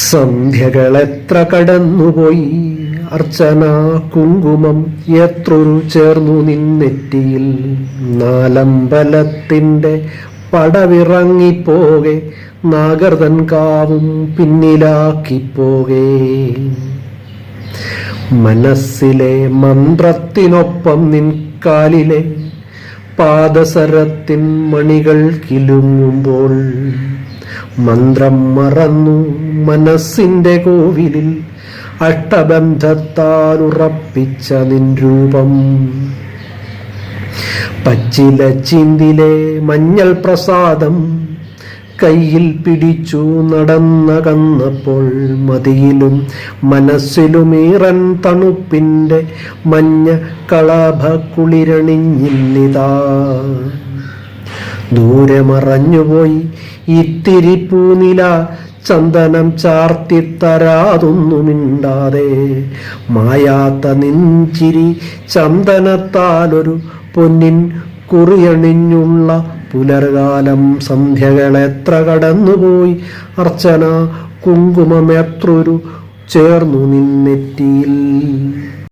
സന്ധ്യകളെത്ര കടന്നുപോയി, അർച്ചന കുങ്കുമം എത്രൊരു ചേർന്നു നിന്നെറ്റിയിൽ. നാലമ്പലത്തിൻ്റെ പടവിറങ്ങിപ്പോകെ, നാഗർതൻ കാവും പിന്നിലാക്കിപ്പോകെ. മനസ്സിലെ മന്ത്രത്തിനൊപ്പം നിൻ കാലിലെ പാദസരത്തിൻ മണികൾ കിലുങ്ങുമ്പോൾ, മന്ത്രം മറന്നു മനസ്സിൻ്റെ കോവിലിൽ അഷ്ടബന്ധത്താൽ ഉറപ്പിച്ച നിൻ രൂപം. പച്ചില ചിന്തിലെ മഞ്ഞൾ പ്രസാദം കയ്യിൽ പിടിച്ചു നടന്നകന്നപ്പോൾ, മതിയിലും മനസ്സിലുമീറൻ തണുപ്പിൻ്റെ മഞ്ഞ കളഭ കുളിരണിഞ്ഞില്ലിതാ. ദൂരെ മറഞ്ഞുപോയി ഇത്തിരി പൂനില, ചന്ദനം ചാർത്തിത്തരാതൊന്നുമിണ്ടാതെ. മായാത്ത നെഞ്ചിരി ചന്ദനത്താലൊരു പൊന്നിൻ കുറിയണിഞ്ഞുള്ള പുലർകാലം. സന്ധ്യകളെത്ര കടന്നുപോയി, അർച്ചന കുങ്കുമമെത്രൊരു ചേർന്നു നിന്നെറ്റിയിൽ.